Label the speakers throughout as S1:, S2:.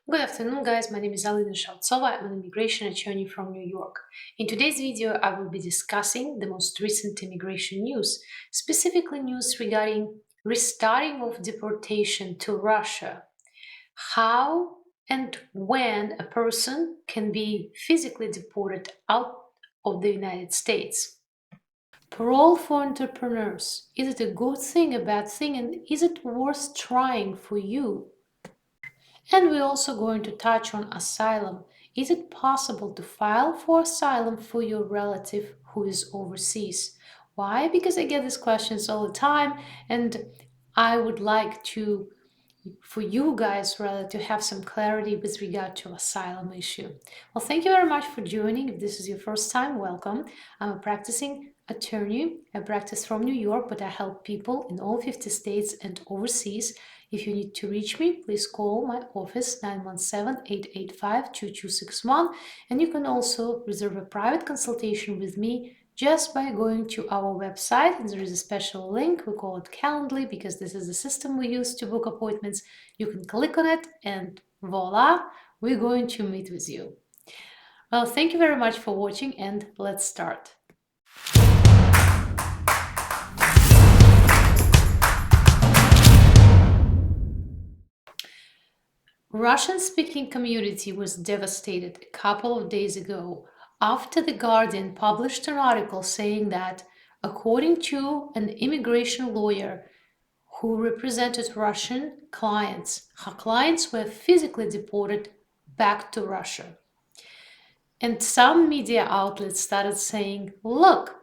S1: Good afternoon, guys. My name is Alena Shautsova. I'm an immigration attorney from New York. In today's video, I will be discussing the most recent immigration news, specifically news regarding restarting of deportation to Russia, how and when a person can be physically deported out of the United States. Parole for entrepreneurs. Is it a good thing, a bad thing, and is it worth trying for you? And we're also going to touch on asylum. Is it possible to file for asylum for your relative who is overseas? Why? Because I get these questions all the time, and I would like for you guys rather to have some clarity with regard to asylum issue. Well, thank you very much for joining. If this is your first time, welcome. I'm a practicing attorney. I practice from New York, but I help people in all 50 states and overseas. If you need to reach me, please call my office 917-885-2261, and you can also reserve a private consultation with me just by going to our website, and there is a special link. We call it Calendly because this is the system we use to book appointments. You can click on it and voila, we're going to meet with you. Well, thank you very much for watching, and let's start. Russian-speaking community was devastated a couple of days ago after The Guardian published an article saying that, according to an immigration lawyer who represented Russian clients, her clients were physically deported back to Russia. And some media outlets started saying, look,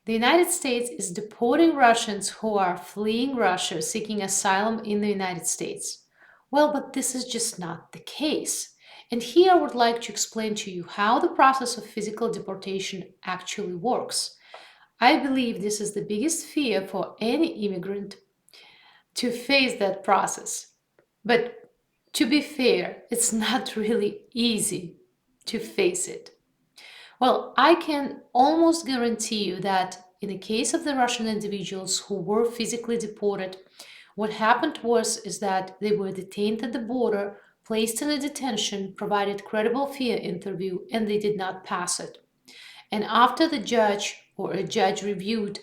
S1: the United States is deporting Russians who are fleeing Russia seeking asylum in the United States. Well, but this is just not the case. And here I would like to explain to you how the process of physical deportation actually works. I believe this is the biggest fear for any immigrant to face that process. But to be fair, it's not really easy to face it. Well, I can almost guarantee you that in the case of the Russian individuals who were physically deported, what happened is that they were detained at the border, placed in a detention, provided credible fear interview, and they did not pass it. And after the judge or a judge reviewed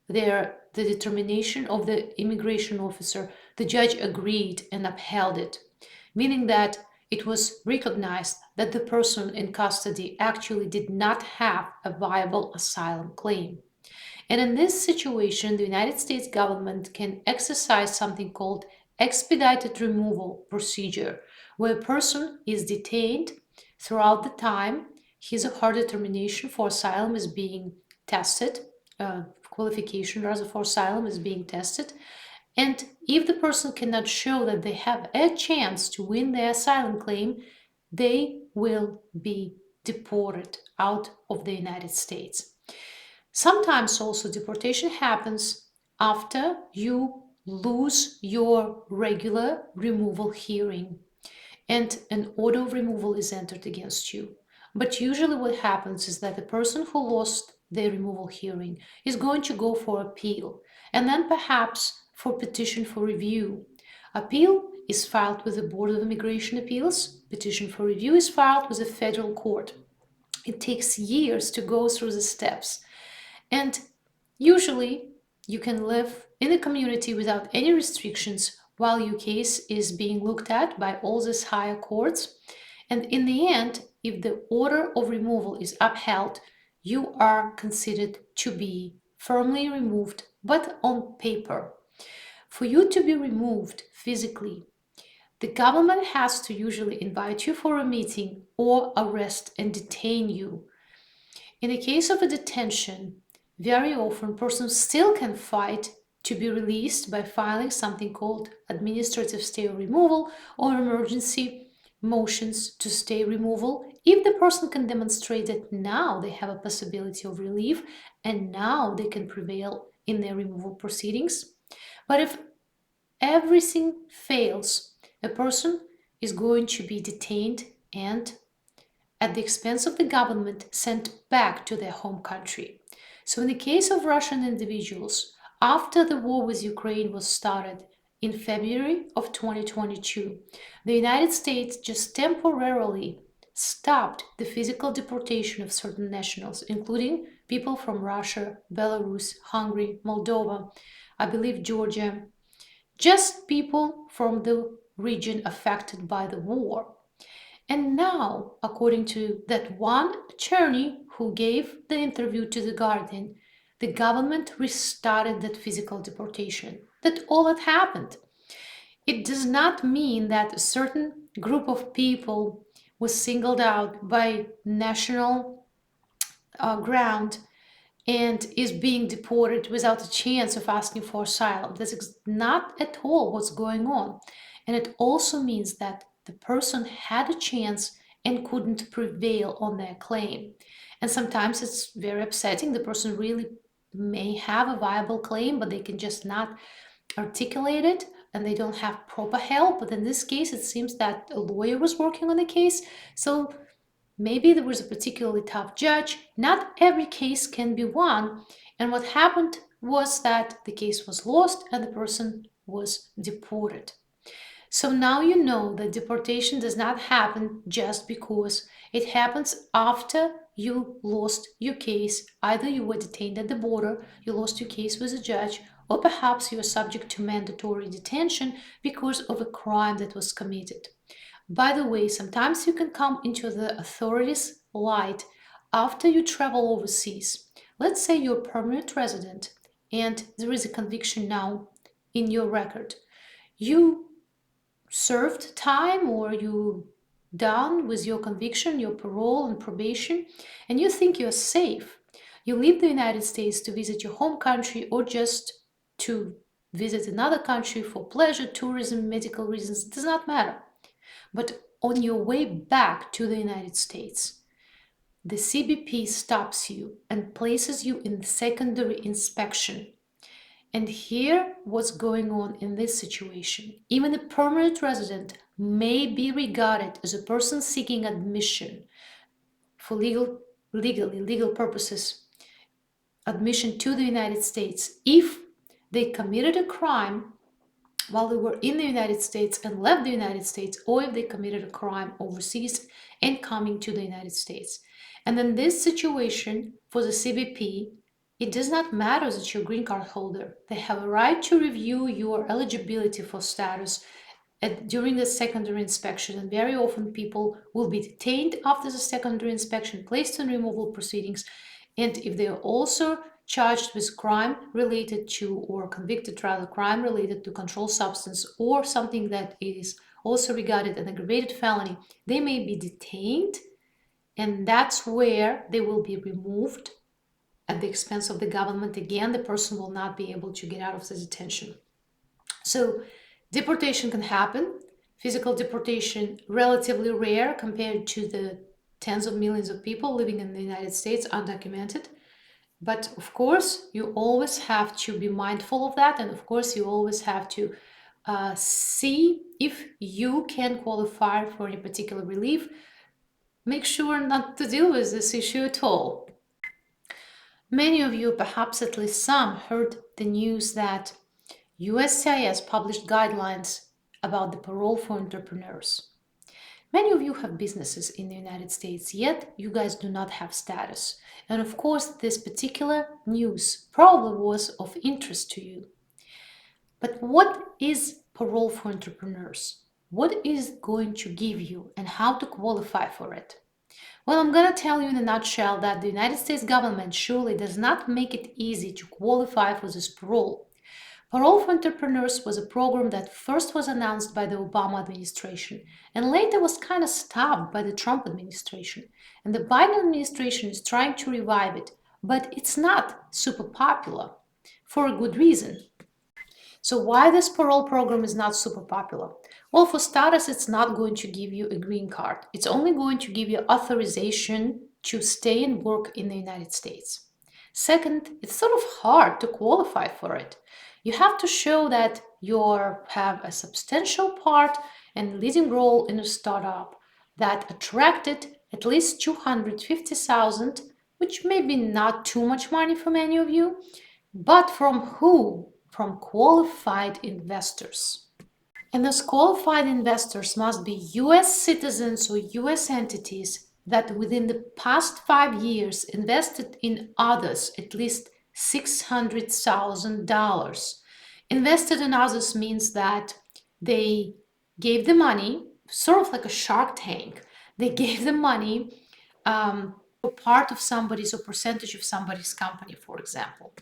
S1: the determination of the immigration officer, the judge agreed and upheld it, meaning that it was recognized that the person in custody actually did not have a viable asylum claim. And in this situation, the United States government can exercise something called expedited removal procedure, where a person is detained throughout the time his or her determination for asylum is being tested, qualification rather for asylum is being tested. And if the person cannot show that they have a chance to win their asylum claim, they will be deported out of the United States. Sometimes also deportation happens after you lose your regular removal hearing and an order of removal is entered against you. But usually what happens is that the person who lost their removal hearing is going to go for appeal and then perhaps for petition for review. Appeal is filed with the Board of Immigration Appeals. Petition for review is filed with the federal court. It takes years to go through the steps. And usually you can live in a community without any restrictions while your case is being looked at by all these higher courts. And in the end, if the order of removal is upheld, you are considered to be firmly removed, but on paper. For you to be removed physically, the government has to usually invite you for a meeting or arrest and detain you. In the case of a detention, very often persons still can fight to be released by filing something called administrative stay or removal or emergency motions to stay removal if the person can demonstrate that now they have a possibility of relief and now they can prevail in their removal proceedings. But if everything fails, a person is going to be detained and at the expense of the government sent back to their home country. So in the case of Russian individuals, after the war with Ukraine was started in February of 2022. The United States just temporarily stopped the physical deportation of certain nationals, including people from Russia, Belarus, Hungary, Moldova, I believe Georgia, just people from the region affected by the war. And now, according to that one attorney who gave the interview to The Guardian, the government restarted that physical deportation. That's all that happened. It does not mean that a certain group of people was singled out by national ground and is being deported without a chance of asking for asylum. That's not at all what's going on. And it also means that the person had a chance and couldn't prevail on their claim. And sometimes it's very upsetting. The person really may have a viable claim, but they can just not articulate it and they don't have proper help. But in this case, it seems that a lawyer was working on the case. So maybe there was a particularly tough judge. Not every case can be won. And what happened was that the case was lost and the person was deported. So now you know that deportation does not happen just because it happens after you lost your case. Either you were detained at the border, you lost your case with a judge, or perhaps you are subject to mandatory detention because of a crime that was committed. By the way, sometimes you can come into the authorities' light after you travel overseas. Let's say you're a permanent resident and there is a conviction now in your record. You served time or you done with your conviction, your parole and probation, and you think you're safe. You leave the United States to visit your home country or just to visit another country for pleasure, tourism, medical reasons, it does not matter. But on your way back to the United States, the CBP stops you and places you in secondary inspection. And here, what's going on in this situation? Even a permanent resident may be regarded as a person seeking admission for legal purposes, admission to the United States if they committed a crime while they were in the United States and left the United States, or if they committed a crime overseas and coming to the United States. And in this situation, for the CBP, it does not matter that you're a green card holder. They have a right to review your eligibility for status during the secondary inspection, and very often people will be detained after the secondary inspection, placed in removal proceedings, and if they are also charged with crime related to, or convicted rather, crime related to controlled substance or something that is also regarded an aggravated felony, they may be detained, and that's where they will be removed at the expense of the government. Again, the person will not be able to get out of the detention. So deportation can happen. Physical deportation, relatively rare compared to the tens of millions of people living in the United States undocumented. But of course, you always have to be mindful of that. And of course, you always have to see if you can qualify for any particular relief. Make sure not to deal with this issue at all. Many of you, perhaps at least some, heard the news that USCIS published guidelines about the parole for entrepreneurs. Many of you have businesses in the United States, yet you guys do not have status. And of course, this particular news probably was of interest to you. But what is parole for entrepreneurs? What is it going to give you and how to qualify for it? Well, I'm going to tell you in a nutshell that the United States government surely does not make it easy to qualify for this parole. Parole for Entrepreneurs was a program that first was announced by the Obama administration and later was kind of stopped by the Trump administration. And the Biden administration is trying to revive it, but it's not super popular for a good reason. So why this parole program is not super popular? Well, for starters, it's not going to give you a green card. It's only going to give you authorization to stay and work in the United States. Second, it's sort of hard to qualify for it. You have to show that you have a substantial part and leading role in a startup that attracted at least 250,000, which may be not too much money for many of you, but from who? from qualified investors. And those qualified investors must be US citizens or US entities that within the past 5 years invested in others at least $600,000. Invested in others means that they gave the money, sort of like a Shark Tank. They gave the money for part of somebody's or percentage of somebody's company, for example.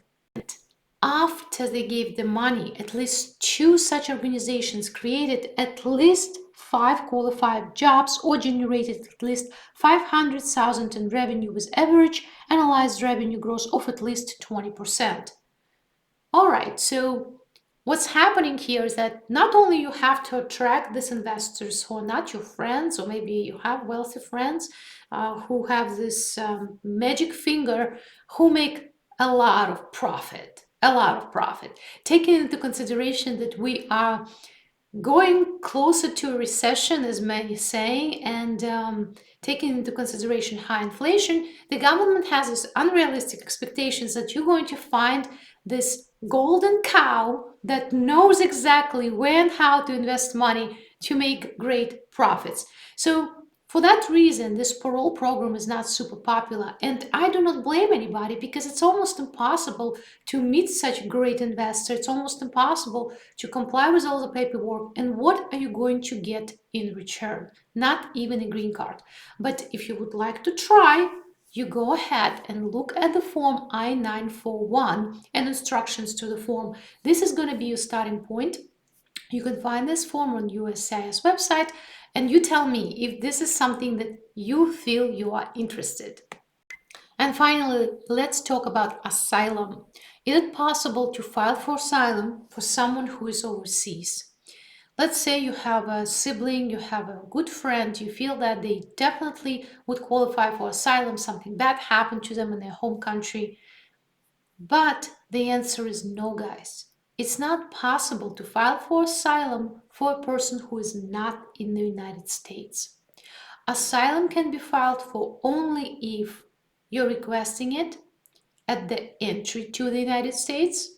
S1: After they gave the money, at least 2 such organizations created at least 5 qualified jobs or generated at least 500,000 in revenue with average analyzed revenue growth of at least 20%. All right, so what's happening here is that not only you have to attract these investors who are not your friends, or maybe you have wealthy friends who have this magic finger, who make a lot of profit, taking into consideration that we are going closer to a recession, as many saying, and taking into consideration high inflation, the government has this unrealistic expectations that you're going to find this golden cow that knows exactly when, how to invest money to make great profits. So for that reason, this parole program is not super popular, and I do not blame anybody because it's almost impossible to meet such great investors. It's almost impossible to comply with all the paperwork. And what are you going to get in return? Not even a green card. But if you would like to try, you go ahead and look at the form I-941 and instructions to the form. This is going to be your starting point. You can find this form on USCIS website, and you tell me if this is something that you feel you are interested. And finally, let's talk about asylum. Is it possible to file for asylum for someone who is overseas? Let's say you have a sibling, you have a good friend, you feel that they definitely would qualify for asylum, something bad happened to them in their home country. But the answer is no, guys. It's not possible to file for asylum for a person who is not in the United States. Asylum can be filed for only if you're requesting it at the entry to the United States,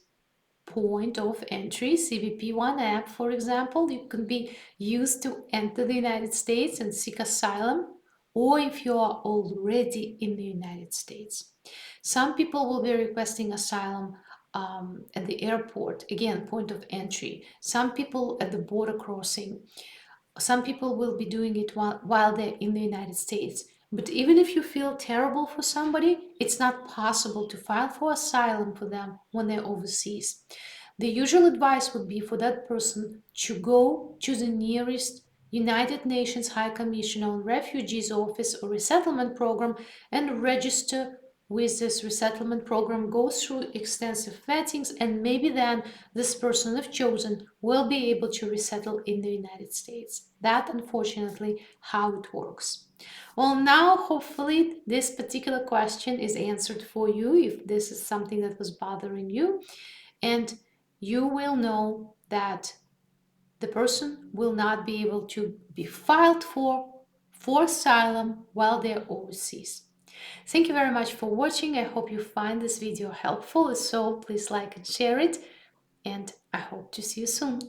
S1: point of entry, CBP-1 app, for example. You can be used to enter the United States and seek asylum, or if you are already in the United States. Some people will be requesting asylum at the airport, again, point of entry. Some people at the border crossing. Some people will be doing it while they're in the United States. But even if you feel terrible for somebody, it's not possible to file for asylum for them when they're overseas. The usual advice would be for that person to go to the nearest United Nations High Commissioner on Refugees Office or Resettlement Program and register with this resettlement program, go through extensive vettings, and maybe then this person, if chosen, will be able to resettle in the United States. That, unfortunately, how it works. Well, now hopefully this particular question is answered for you if this is something that was bothering you, and you will know that the person will not be able to be filed for asylum while they're overseas. Thank you very much for watching. I hope you find this video helpful. If so, please like and share it, and I hope to see you soon.